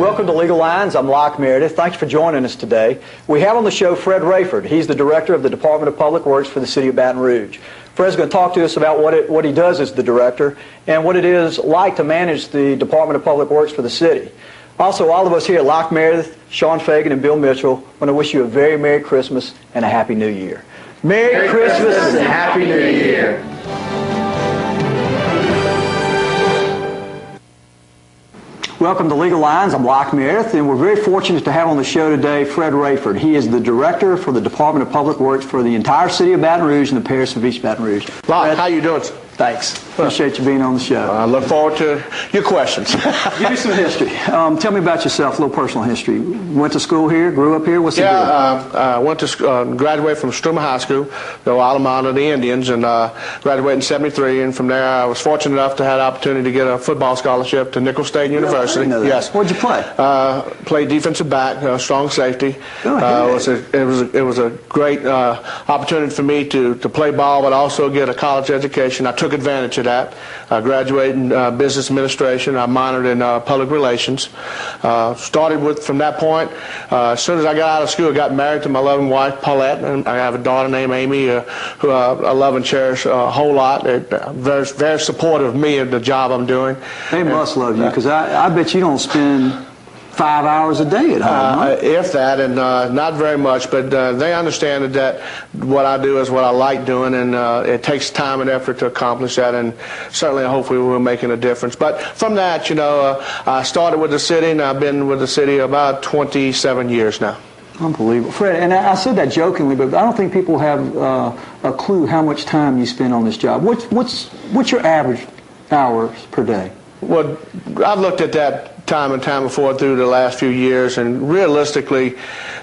Welcome to Legal Lines. I'm Locke Meredith. Thanks for joining us today. We have on the show Fred Raiford. He's the director of the Department of Public Works for the City of Baton Rouge. Fred's going to talk to us about what he does as the director and what it is like to manage the Department of Public Works for the city. Also, all of us here at Locke Meredith, Sean Fagan and Bill Mitchell want to wish you a very Merry Christmas and a Happy New Year. Merry Christmas and Happy New Year. Welcome to Legal Lines. I'm Locke Meredith, and we're very fortunate to have on the show today Fred Raiford. He is the director for the Department of Public Works for the entire city of Baton Rouge and the parish of East Baton Rouge. Locke, how you doing? Thanks. Appreciate you being on the show. I look forward to your questions. Give me some history. Tell me about yourself, a little personal history. Went to school here, grew up here? What's the deal? I went to graduate from Struma High School, the alma mater of the Indians, and graduated in '73. And from there, I was fortunate enough to have the opportunity to get a football scholarship to Nicholls State University. Yes. What'd you play? Played defensive back, strong safety. It was a great opportunity for me to play ball, but also get a college education. I took advantage of that. I graduated in business administration. I minored in public relations. Started from that point. As soon as I got out of school, I got married to my loving wife, Paulette, and I have a daughter named Amy, who I love and cherish a whole lot. They're very, very supportive of me and the job I'm doing. They must love you, because I bet you don't spend 5 hours a day at home, huh? If that, and not very much, but they understand that what I do is what I like doing, and it takes time and effort to accomplish that, and certainly hopefully we're making a difference. But from that, I started with the city, and I've been with the city about 27 years now. Unbelievable. Fred, and I said that jokingly, but I don't think people have a clue how much time you spend on this job. What's your average hours per day? Well, I've looked at that time and time before through the last few years, and realistically,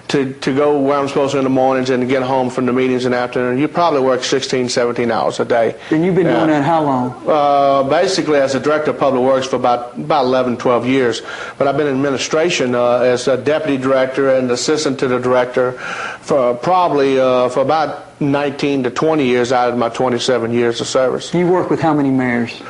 to go where I'm supposed to in the mornings and to get home from the meetings in the afternoon, you probably work 16, 17 hours a day. And you've been doing that how long? Basically as a director of public works for about 11, 12 years. But I've been in administration as a deputy director and assistant to the director for probably for about 19 to 20 years out of my 27 years of service. You work with how many mayors?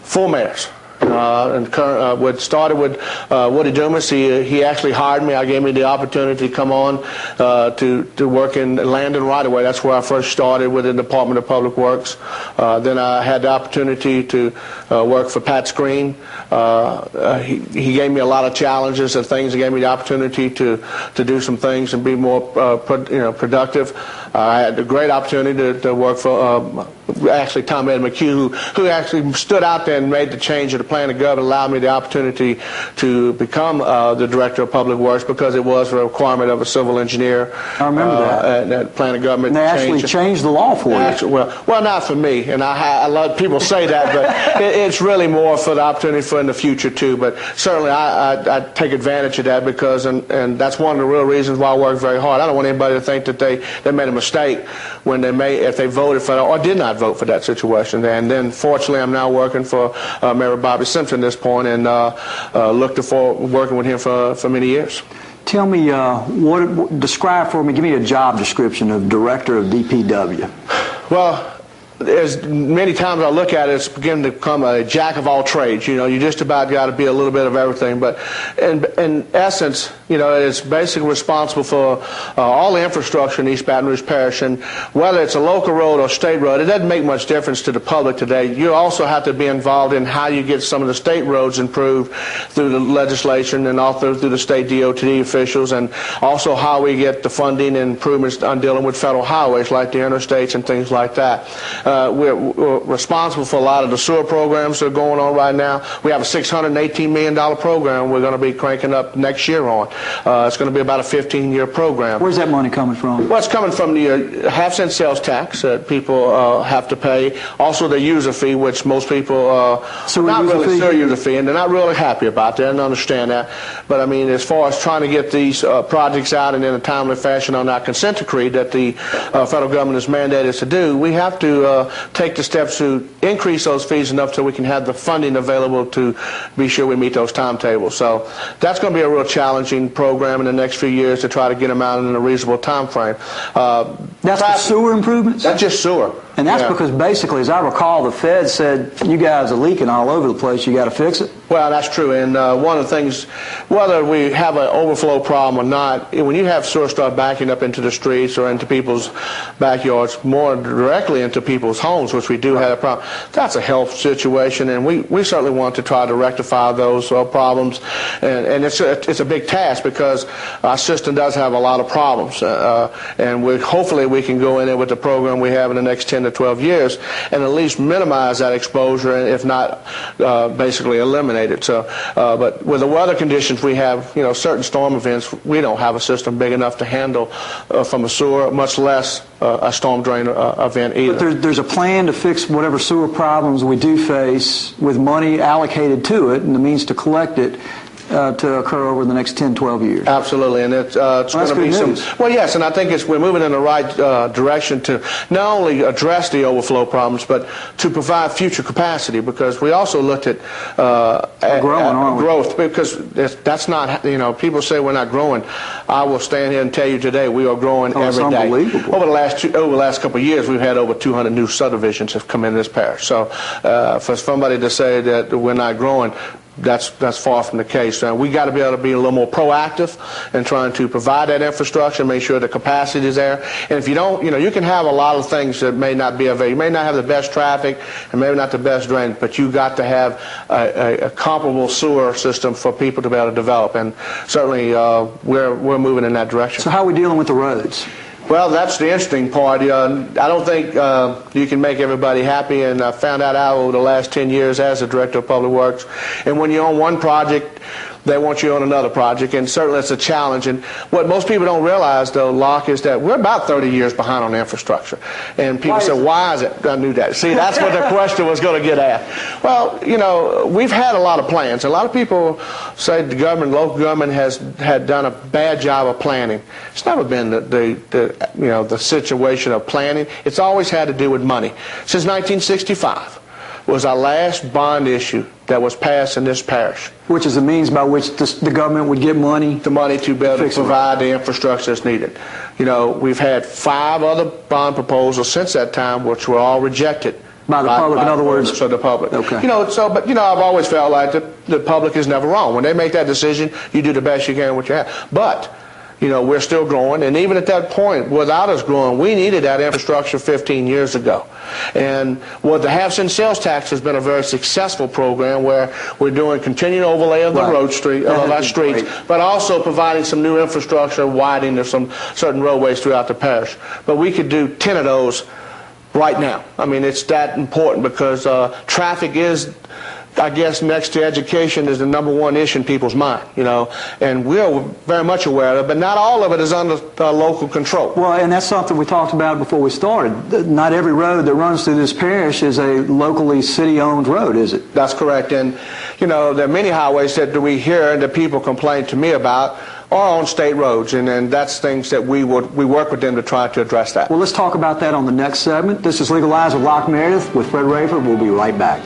4 mayors. What started with Woody Dumas, he actually hired me. I gave me the opportunity to come on to work in land and right-of-way. That's where I first started with the Department of Public Works. Then I had the opportunity to work for Pat Screen. He gave me a lot of challenges and things. He gave me the opportunity to do some things and be more productive. I had a great opportunity to work for actually Tom Ed McHugh, who actually stood out there and made the change of the plan of government, allowed me the opportunity to become the director of public works because it was a requirement of a civil engineer. I remember that. That plan of government. And they actually changed the law for you. Well, not for me, and I love people say that, but it's really more for the opportunity for in the future too. But certainly I take advantage of that because, and that's one of the real reasons why I work very hard. I don't want anybody to think that they made a mistake when if they voted for that or did not vote for that situation. And then fortunately I'm now working for Mayor Bobby Simpson at this point, and look forward working with him for many years. Tell me, describe for me, give me a job description of director of DPW. Well, as many times I look at it, it's beginning to become a jack of all trades. You just about got to be a little bit of everything. But in essence, it's basically responsible for all the infrastructure in East Baton Rouge Parish. And whether it's a local road or state road, it doesn't make much difference to the public today. You also have to be involved in how you get some of the state roads improved through the legislation and also through the state DOT officials, and also how we get the funding and improvements on dealing with federal highways like the interstates and things like that. We're responsible for a lot of the sewer programs that are going on right now. We have a $618 million program we're going to be cranking up next year on. It's going to be about a 15-year program. Where's that money coming from? Well, it's coming from the half-cent sales tax that people have to pay. Also the user fee, which most people not really sewer user fee, and they're not really happy about that and understand that. But I mean, as far as trying to get these projects out and in a timely fashion on our consent decree that the federal government has mandated us to do, we have to take the steps to increase those fees enough so we can have the funding available to be sure we meet those timetables. So that's going to be a real challenging program in the next few years to try to get them out in a reasonable time frame. That's for sewer improvements? That's just sewer. And that's Yeah. because basically, as I recall, the Fed said, you guys are leaking all over the place, you got to fix it. Well, that's true, and one of the things, whether we have an overflow problem or not, when you have sewer stuff backing up into the streets or into people's backyards, more directly into people's homes, which we do have a problem, that's a health situation, and we certainly want to try to rectify those problems, and it's a big task because our system does have a lot of problems, and hopefully we can go in there with the program we have in the next 10 to 12 years and at least minimize that exposure, and if not, basically eliminate it. So, but with the weather conditions we have, certain storm events, we don't have a system big enough to handle from a sewer, much less a storm drain event either. But there's a plan to fix whatever sewer problems we do face with money allocated to it and the means to collect it to occur over the next 10, 12 years. Absolutely, and it's going to be some. Well, yes, and I think we're moving in the right direction to not only address the overflow problems, but to provide future capacity. Because we also looked at growth, because that's not. People say we're not growing. I will stand here and tell you today we are growing every day. Unbelievable. Over the last couple of years, we've had over 200 new subdivisions have come in this parish. So for somebody to say that we're not growing, that's far from the case. We got to be able to be a little more proactive in trying to provide that infrastructure, make sure the capacity is there. And if you don't, you can have a lot of things that may not be available. You may not have the best traffic and maybe not the best drain, but you got to have a comparable sewer system for people to be able to develop. And certainly we're moving in that direction. So how are we dealing with the roads? Well, that's the interesting part. I don't think you can make everybody happy, and I found that out over the last 10 years as a director of Public Works. And when you're on one project, they want you on another project, and certainly it's a challenge. And what most people don't realize, though, Locke, is that we're about 30 years behind on infrastructure. And people say, why is it? I knew that. See, that's what the question was going to get at. Well, we've had a lot of plans. A lot of people say the government, local government, had done a bad job of planning. It's never been the situation of planning. It's always had to do with money. Since 1965 was our last bond issue that was passed in this parish. Which is the means by which the government would get money? The money to be able to provide the infrastructure that's needed. We've had 5 other bond proposals since that time, which were all rejected. By the public, in other words? So the public. Okay. But I've always felt like the public is never wrong. When they make that decision, you do the best you can with what you have. But we're still growing, and even at that point, without us growing, we needed that infrastructure 15 years ago. And the half-cent sales tax has been a very successful program where we're doing continued overlay of the our streets, but also providing some new infrastructure, widening of some certain roadways throughout the parish. But we could do 10 of those right now. I mean, it's that important because traffic is, I guess, next to education is the #1 issue in people's mind, and we're very much aware of it, but not all of it is under local control. Well, and that's something we talked about before we started. Not every road that runs through this parish is a locally city-owned road, is it? That's correct, and, there are many highways that we hear and that people complain to me about are on state roads, and that's things that we work with them to try to address that. Well, let's talk about that on the next segment. This is Legal Lines with Locke Meredith with Fred Raiford. We'll be right back.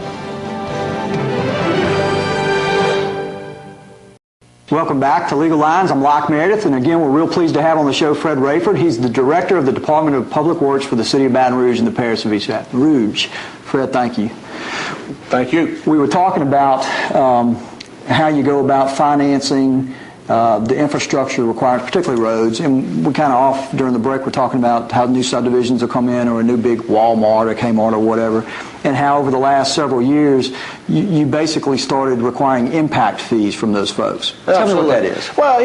Welcome back to Legal Lines. I'm Locke Meredith, and again, we're real pleased to have on the show Fred Raiford. He's the director of the Department of Public Works for the City of Baton Rouge and the parish of East Baton Rouge. Fred, thank you. Thank you. We were talking about how you go about financing the infrastructure required, particularly roads, and we kind of off during the break we're talking about how new subdivisions will come in, or a new big Walmart or Kmart or whatever, and how over the last several years you basically started requiring impact fees from those folks. Tell me what that is. Well,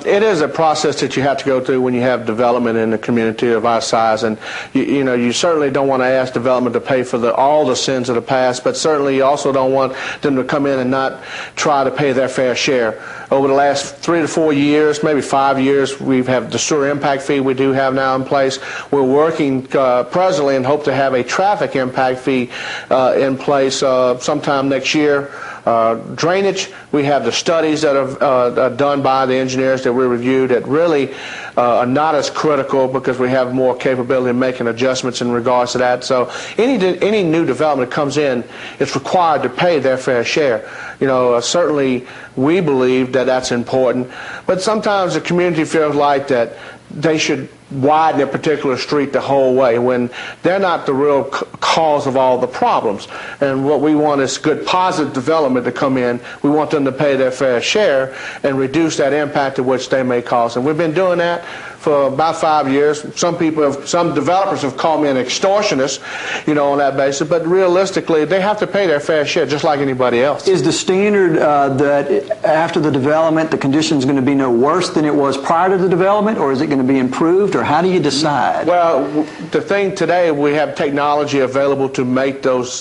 it is a process that you have to go through when you have development in a community of our size, and you certainly don't want to ask development to pay for all the sins of the past, but certainly you also don't want them to come in and not try to pay their fair share. Over the last 3 to 4 years, maybe 5 years, we've had the sewer impact fee we do have now in place. We're working presently and hope to have a traffic impact fee in place sometime next year. Drainage, we have the studies that are done by the engineers that we reviewed that really are not as critical because we have more capability of making adjustments in regards to that. So any new development that comes in, it's required to pay their fair share. Certainly we believe that that's important, but sometimes the community feels like that they should widen a particular street the whole way when they're not the real cause of all the problems. And what we want is good positive development to come in. We want them to pay their fair share and reduce that impact of which they may cause. And we've been doing that for about 5 years. Some developers have called me an extortionist, on that basis. But realistically, they have to pay their fair share just like anybody else. Is the standard that after the development, the condition is going to be no worse than it was prior to the development, or is it going to be improved, or how do you decide? Well, the thing today, we have technology available to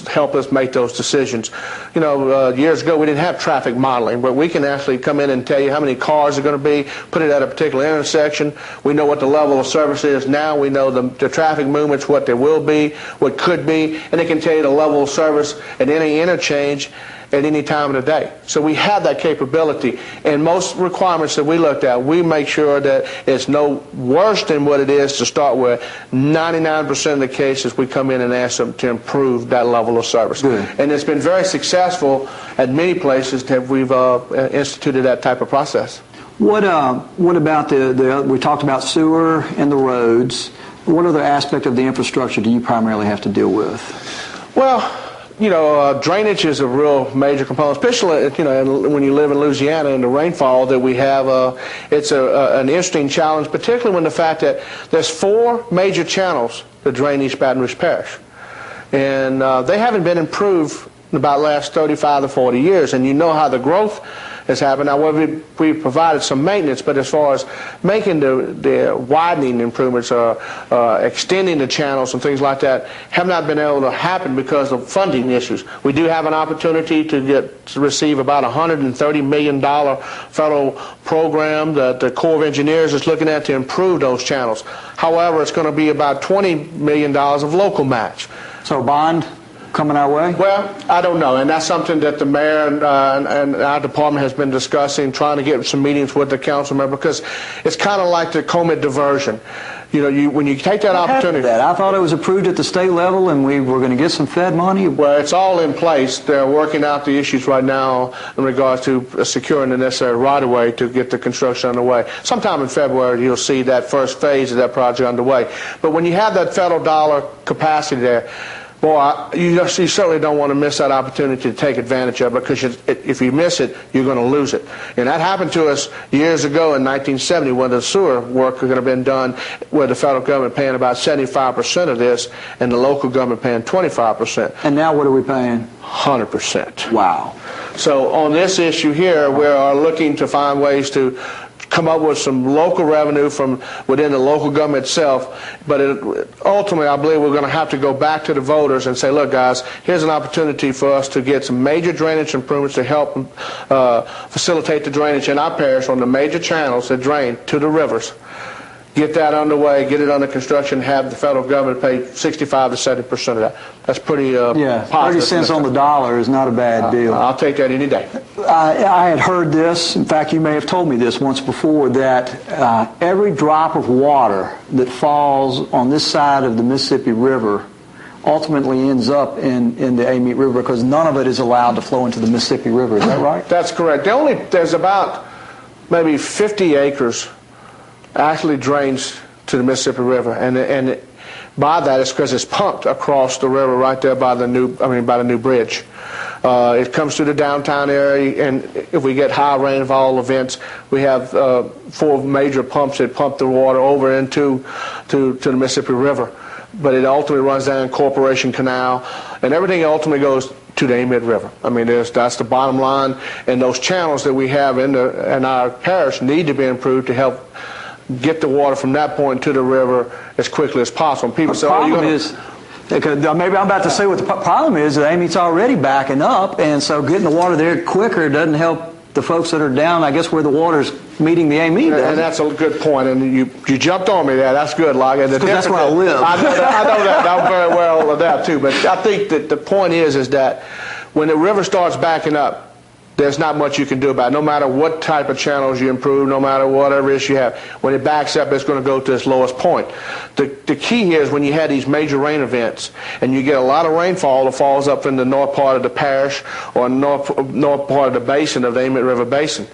help us make those decisions. Years ago, we didn't have traffic modeling, but we can actually come in and tell you how many cars are going to be, put it at a particular intersection. We know what the level of service is now. We know the traffic movements, what there will be, what could be, and it can tell you the level of service at any interchange at any time of the day. So we have that capability. And most requirements that we looked at, we make sure that it's no worse than what it is to start with. 99% of the cases, we come in and ask them to improve that level of service. Good. And it's been very successful at many places that we've instituted that type of process. What about we talked about sewer and the roads. What other aspect of the infrastructure do you primarily have to deal with? Well, drainage is a real major component, especially, when you live in Louisiana and the rainfall that we have. It's an interesting challenge, particularly when the fact that there's 4 major channels that drain East Baton Rouge Parish. And they haven't been improved in about the last 35 to 40 years. And you know how the growth has happened. Now, we provided some maintenance, but as far as making the widening improvements or extending the channels and things like that have not been able to happen because of funding issues. We do have an opportunity to receive about $130 million federal program that the Corps of Engineers is looking at to improve those channels. However, it's going to be about $20 million of local match. So bond coming our way? Well, I don't know, and that's something that the mayor and our department has been discussing, trying to get some meetings with the council member, because it's kind of like the COVID diversion. When you take that opportunity. I thought it was approved at the state level, and we were going to get some Fed money. Well, it's all in place. They're working out the issues right now in regards to securing the necessary right-of-way to get the construction underway. Sometime in February, you'll see that first phase of that project underway. But when you have that federal dollar capacity there, boy, you certainly don't want to miss that opportunity to take advantage of it, because if you miss it, you're going to lose it. And that happened to us years ago in 1970 when the sewer work could have been done where the federal government paying about 75% of this and the local government paying 25%. And now what are we paying? 100%. Wow. So on this issue here, we are looking to find ways to come up with some local revenue from within the local government itself, but ultimately I believe we're going to have to go back to the voters and say, look guys, here's an opportunity for us to get some major drainage improvements to help facilitate the drainage in our parish on the major channels that drain to the rivers. Get that underway, get it under construction, have the federal government pay 65 to 70% of that. That's pretty positive. 30 cents on the dollar is not a bad deal. I'll take that any day. I had heard this, in fact you may have told me this once before, that every drop of water that falls on this side of the Mississippi River ultimately ends up in the Amite River, because none of it is allowed to flow into the Mississippi River. Is that right? That's correct. There's about maybe 50 acres actually drains to the Mississippi River, and by that it's because it's pumped across the river right there by the new bridge. It comes through the downtown area, and if we get high rainfall events, we have 4 major pumps that pump the water over into the Mississippi River. But it ultimately runs down Corporation Canal, and everything ultimately goes to the Amite River. That's the bottom line, and those channels that we have in our parish need to be improved to help get the water from that point to the river as quickly as possible. People say, maybe I'm about to say what the problem is, that Amite's already backing up, and so getting the water there quicker doesn't help the folks that are down, I guess, where the water's meeting the Amite. And that's a good point, and you jumped on me there. That's good, Locke. Because that's where I live. I know that. I'm very well of that, too. But I think that the point is that when the river starts backing up, there's not much you can do about it. No matter what type of channels you improve, no matter whatever issue you have, when it backs up, it's going to go to its lowest point. The key here is when you have these major rain events and you get a lot of rainfall that falls up in the north part of the parish or north part of the basin, of the Amite River Basin.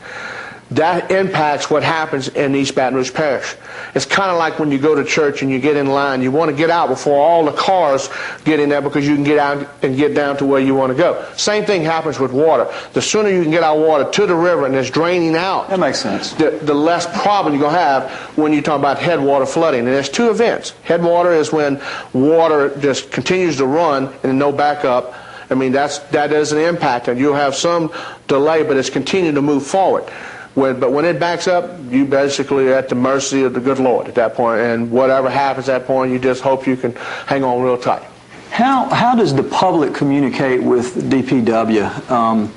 that impacts what happens in East Baton Rouge Parish. It's kind of like when you go to church and you get in line. You want to get out before all the cars get in there because you can get out and get down to where you want to go. Same thing happens with water. The sooner you can get our water to the river and it's draining out, that makes sense. The less problem you're going to have when you talk about headwater flooding. And there's two events. Headwater is when water just continues to run and no backup. I mean, that is an impact, and you'll have some delay, but it's continuing to move forward. But when it backs up, you basically are at the mercy of the good Lord at that point, and whatever happens at that point, you just hope you can hang on real tight. How does the public communicate with DPW?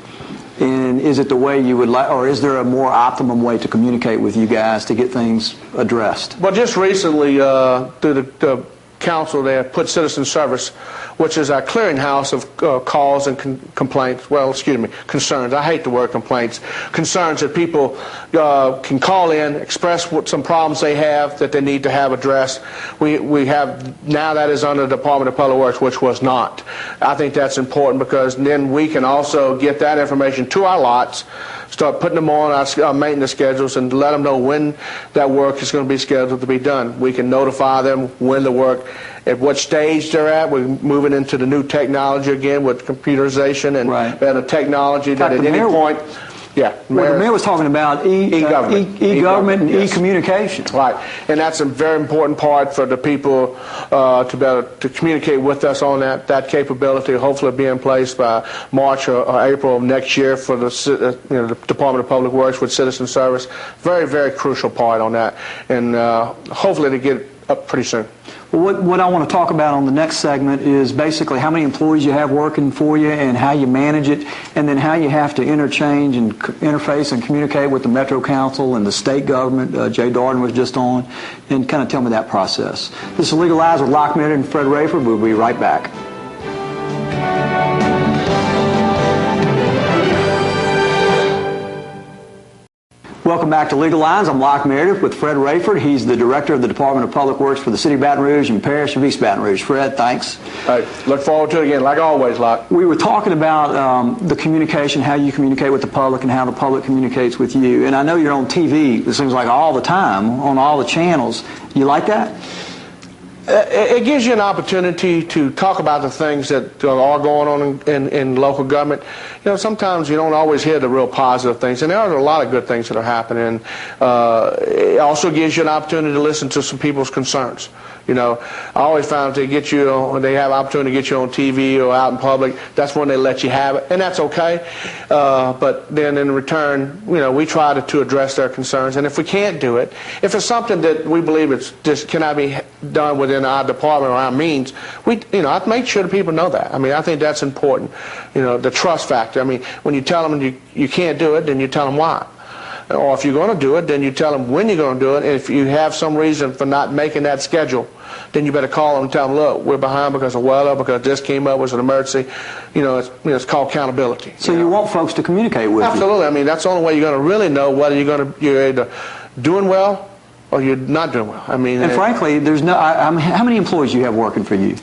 And is it the way you would like, or is there a more optimum way to communicate with you guys to get things addressed? Well, just recently, through the council, they have put citizen service, which is our clearinghouse of calls and complaints. Well, excuse me, concerns. I hate the word complaints. Concerns that people can call in, express some problems they have that they need to have addressed. We have now that is under the Department of Public Works, which was not. I think that's important because then we can also get that information to our lots, start putting them on our maintenance schedules, and let them know when that work is going to be scheduled to be done. We can notify them when the work, at what stage they're at. We're moving into the new technology again with computerization and better technology that at any point. Yeah, well, the mayor was talking about e-government and e-communication. Right, and that's a very important part for the people to be able to communicate with us on that capability. Hopefully, be in place by March or April of next year for the the Department of Public Works with citizen service. Very, very crucial part on that, and hopefully to get up pretty soon. Well, what I want to talk about on the next segment is basically how many employees you have working for you and how you manage it, and then how you have to interchange and interface and communicate with the Metro Council and the state government. Jay Darden was just on, and kind of tell me that process. This is Legalize with Locke Meredith and Fred Raiford. We'll be right back. Welcome back to Legal Lines. I'm Locke Meredith with Fred Raiford. He's the Director of the Department of Public Works for the City of Baton Rouge and Parish of East Baton Rouge. Fred, thanks. Hey, look forward to it again, like always, Locke. We were talking about the communication, how you communicate with the public and how the public communicates with you. And I know you're on TV, it seems like all the time, on all the channels. You like that? It gives you an opportunity to talk about the things that are going on in local government. You know, sometimes you don't always hear the real positive things, and there are a lot of good things that are happening. It also gives you an opportunity to listen to some people's concerns. You know, I always found they get you when they have opportunity to get you on TV or out in public, that's when they let you have it, and that's okay. But then in return, you know, we try to address their concerns, and if we can't do it, if it's something that we believe it's just cannot be done within our department or our means, I make sure the people know that. I mean, I think that's important. You know, the trust factor. I mean, when you tell them you can't do it, then you tell them why. Or if you're going to do it, then you tell them when you're going to do it. And if you have some reason for not making that schedule, then you better call them and tell them, look, we're behind because of weather, because this came up, was an emergency. It's called accountability. So you want folks to communicate with you? Absolutely. I mean, that's the only way you're going to really know whether you're either doing well or you're not doing well. I mean, and frankly, there's no. How many employees do you have working for you?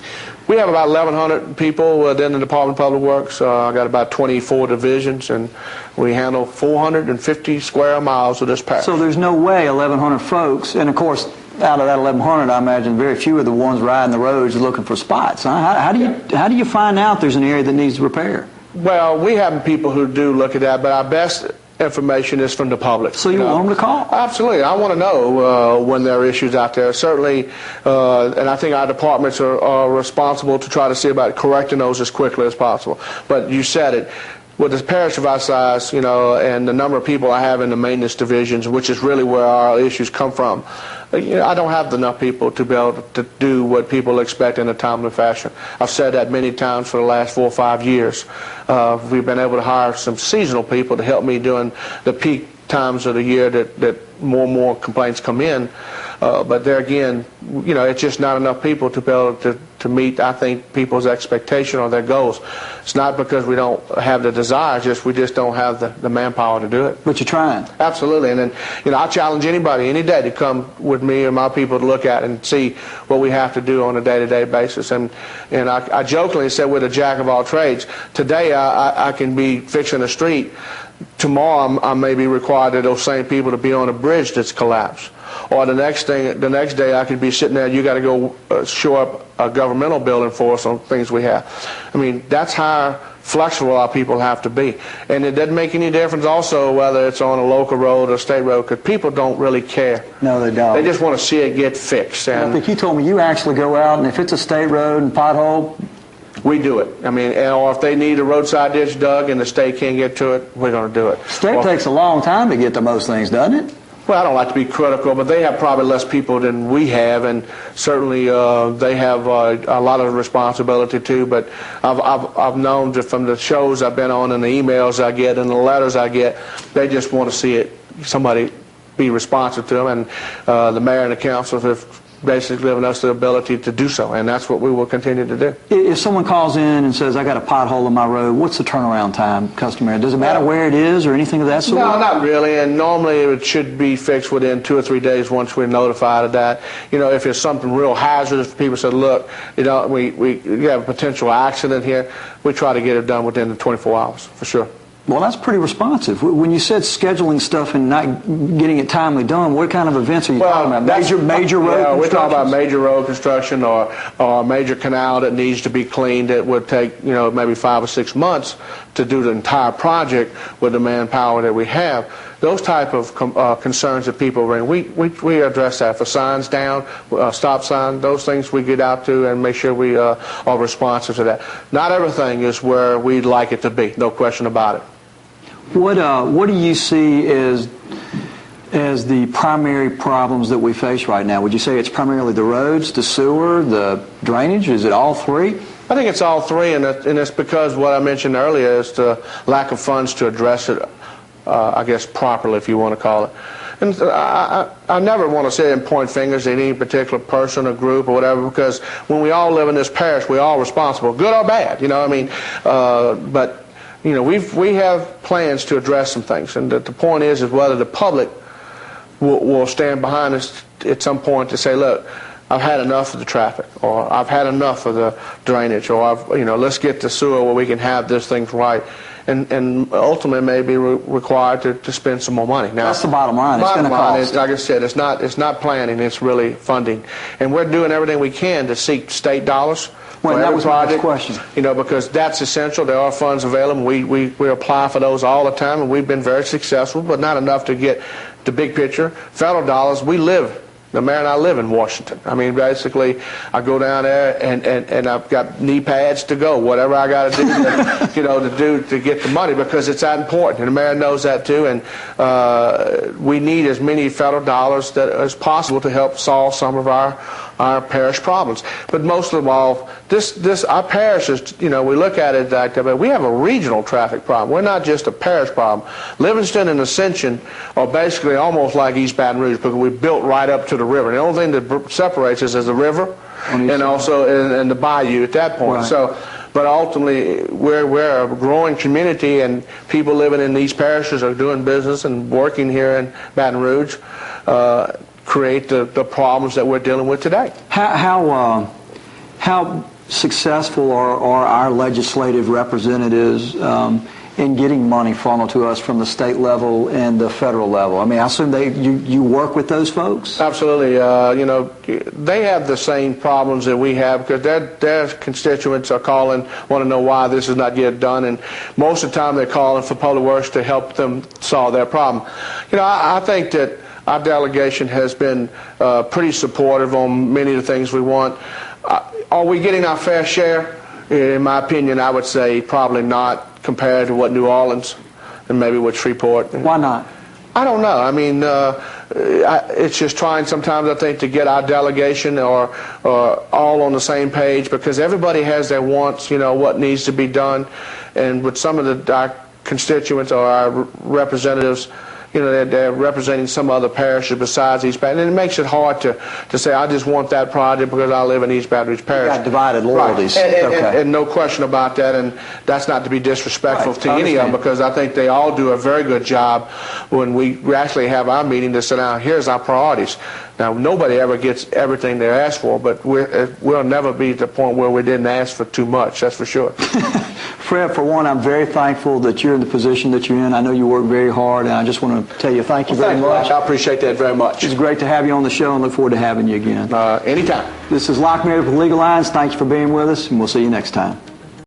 We have about 1,100 people within the Department of Public Works. I got about 24 divisions, and we handle 450 square miles of this parish. So there's no way 1,100 folks, and of course, out of that 1,100, I imagine very few are the ones riding the roads looking for spots. Huh? How do you find out there's an area that needs repair? Well, we have people who do look at that, but our best information is from the public. So you want them to call? Absolutely. I want to know when there are issues out there. Certainly, and I think our departments are responsible to try to see about correcting those as quickly as possible. But you said it. With the parish of our size, and the number of people I have in the maintenance divisions, which is really where our issues come from, I don't have enough people to be able to do what people expect in a timely fashion. I've said that many times for the last 4 or 5 years. We've been able to hire some seasonal people to help me during the peak times of the year that more and more complaints come in. But there again, it's just not enough people to be able to meet, I think, people's expectation or their goals. It's not because we don't have the desire, we just don't have the manpower to do it. But you're trying. Absolutely. And then, I challenge anybody any day to come with me or my people to look at and see what we have to do on a day-to-day basis. And I jokingly said we're the jack of all trades. Today I can be fixing a street tomorrow I may be required to those same people to be on a bridge that's collapsed. Or the next day I could be sitting there, you got to go show up a governmental building for us on things we have. I mean, that's how flexible our people have to be. And it doesn't make any difference also whether it's on a local road or state road, because people don't really care. No, they don't. They just want to see it get fixed. And I think you told me you actually go out, and if it's a state road and pothole, we do it. I mean, or if they need a roadside ditch dug and the state can't get to it, we're going to do it. State takes a long time to get to most things, doesn't it? Well, I don't like to be critical, but they have probably less people than we have, and certainly they have a lot of responsibility too. But I've known just from the shows I've been on and the emails I get and the letters I get, they just want to see it, somebody be responsive to them, and the mayor and the council have basically given us the ability to do so, and that's what we will continue to do. If someone calls in and says, I got a pothole in my road, what's the turnaround time customary? Does it matter where it is or anything of that sort? No, not really, and normally it should be fixed within 2 or 3 days once we're notified of that. You know, if it's something real hazardous, people say, look, you know, we have a potential accident here, we try to get it done within the 24 hours, for sure. Well, that's pretty responsive. When you said scheduling stuff and not getting it timely done, what kind of events are you talking about? Major road construction? We're talking about major road construction or a major canal that needs to be cleaned that would take, you know, maybe 5 or 6 months to do the entire project with the manpower that we have. Those type of concerns that people bring, we address that. For signs down, stop sign, those things we get out to and make sure we are responsive to that. Not everything is where we'd like it to be, no question about it. What do you see as the primary problems that we face right now? Would you say it's primarily the roads, the sewer, the drainage? Is it all three? I think it's all three, and it's because what I mentioned earlier is the lack of funds to address it, I guess, properly, if you want to call it. And I never want to sit and point fingers at any particular person or group or whatever, because when we all live in this parish, we're all responsible, good or bad, you know what I mean? But you know, we have plans to address some things, and the point is whether the public will stand behind us at some point to say, look, I've had enough of the traffic, or I've had enough of the drainage, or let's get the sewer where we can have this thing right, and ultimately may be required to spend some more money. Now, that's the bottom line. It's going to cost. Like I said, it's not planning; it's really funding, and we're doing everything we can to seek state dollars. Well, that was my next question. You know, because that's essential. There are funds available. We apply for those all the time, and we've been very successful, but not enough to get the big picture. Federal dollars, the mayor and I live in Washington. I mean, basically, I go down there and I've got knee pads to go, whatever I got to do, to get the money, because it's that important. And the mayor knows that too. And we need as many federal dollars as possible to help solve some of our parish problems. But most of all, our parish is, we look at it like that, but we have a regional traffic problem. We're not just a parish problem. Livingston and Ascension are basically almost like East Baton Rouge, because we built right up to the river. The only thing that separates us is the river and also in the bayou at that point. Right. So, but ultimately, we're a growing community, and people living in these parishes are doing business and working here in Baton Rouge. Create the problems that we're dealing with today. How successful are our legislative representatives in getting money funneled to us from the state level and the federal level? I mean, I assume you work with those folks? Absolutely. They have the same problems that we have, because their constituents are calling, want to know why this is not yet done, and most of the time they're calling for Public Works to help them solve their problem. I think that our delegation has been pretty supportive on many of the things we want. Are we getting our fair share? In my opinion, I would say probably not, compared to what New Orleans and maybe what Shreveport. Why not? I don't know. I mean, it's just trying sometimes, I think, to get our delegation or all on the same page, because everybody has their wants, what needs to be done. And with some of our constituents or our representatives, they're representing some other parishes besides East Baton Rouge, and it makes it hard to say, I just want that project because I live in East Baton Rouge Parish. You got divided loyalties. Right. And no question about that, and that's not to be disrespectful to any of them, because I think they all do a very good job when we actually have our meeting to sit down, here's our priorities. Now, nobody ever gets everything they ask for, but we'll never be at the point where we didn't ask for too much, that's for sure. Fred, for one, I'm very thankful that you're in the position that you're in. I know you work very hard, and I just want to tell you thank you very much. I appreciate that very much. It's great to have you on the show, and look forward to having you again. Anytime. This is Locke Meredith with Legal Lines. Thank you for being with us, and we'll see you next time.